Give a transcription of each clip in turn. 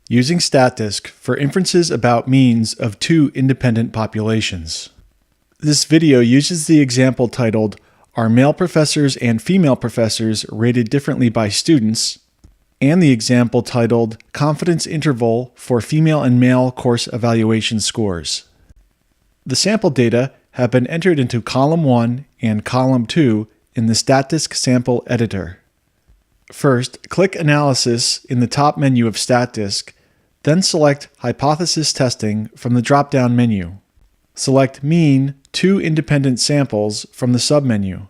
Using Statdisk for inferences about means of two independent populations. This video uses the example titled, "Are male professors and female professors rated differently by students?" and the example titled, "Confidence Interval for Female and Male Course Evaluation Scores." The sample data have been entered into column 1 and column 2 in the Statdisk sample editor. First, click Analysis in the top menu of Statdisk, then select Hypothesis Testing from the drop-down menu. Select Mean Two Independent Samples from the submenu.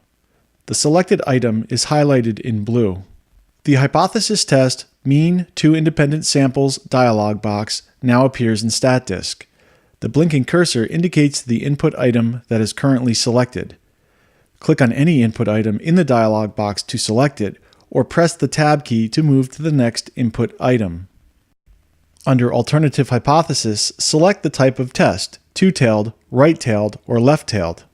The selected item is highlighted in blue. The Hypothesis Test Mean Two Independent Samples dialog box now appears in Statdisk. The blinking cursor indicates the input item that is currently selected. Click on any input item in the dialog box to select it, or press the Tab key to move to the next input item. Under Alternative Hypothesis, select the type of test, two-tailed, right-tailed, or left-tailed.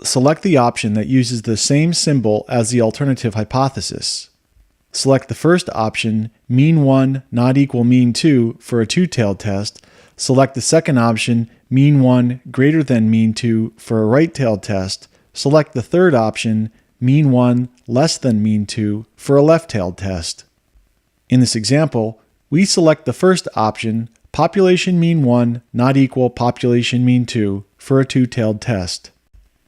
Select the option that uses the same symbol as the alternative hypothesis. Select the first option, mean 1 not equal mean 2 for a two-tailed test. Select the second option, mean 1 greater than mean 2 for a right-tailed test. Select the third option, mean 1 less than mean 2 for a left-tailed test. In this example, we select the first option, population mean 1 not equal population mean 2 for a two-tailed test.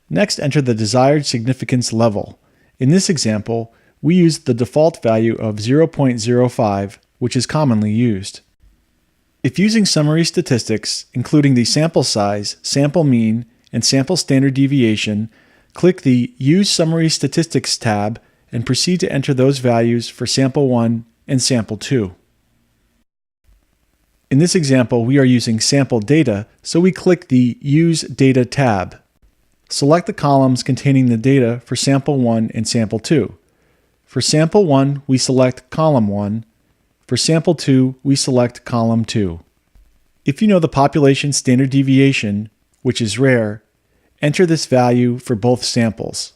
Next, enter the desired significance level. In this example, we used the default value of 0.05, which is commonly used. If using summary statistics, including the sample size, sample mean, and sample standard deviation, click the Use Summary Statistics tab and proceed to enter those values for sample 1 and sample 2. In this example, we are using sample data, so we click the Use Data tab. Select the columns containing the data for sample 1 and sample 2. For sample 1, we select column 1. For sample 2, we select column 2. If you know the population standard deviation, which is rare, enter this value for both samples.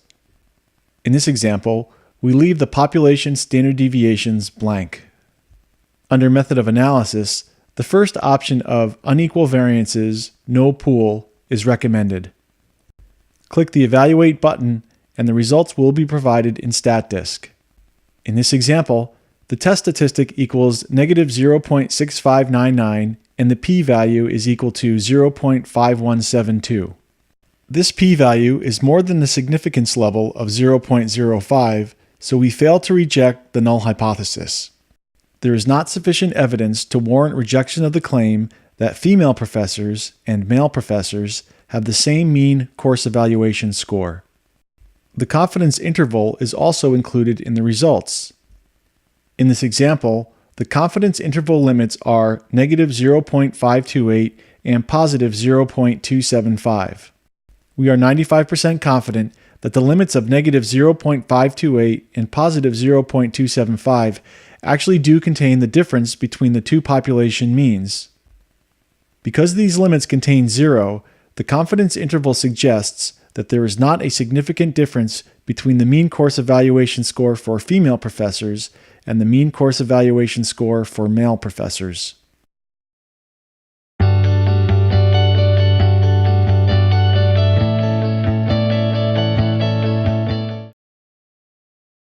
In this example, we leave the population standard deviations blank. Under Method of Analysis, the first option of Unequal Variances, No Pool is recommended. Click the Evaluate button and the results will be provided in Statdisk. In this example, the test statistic equals -0.6599 and the p-value is equal to 0.5172. This p-value is more than the significance level of 0.05, so we fail to reject the null hypothesis. There is not sufficient evidence to warrant rejection of the claim that female professors and male professors have the same mean course evaluation score. The confidence interval is also included in the results. In this example, the confidence interval limits are -0.528 and +0.275. We are 95% confident that the limits of -0.528 and +0.275 actually do contain the difference between the two population means. Because these limits contain 0, the confidence interval suggests that there is not a significant difference between the mean course evaluation score for female professors and the mean course evaluation score for male professors.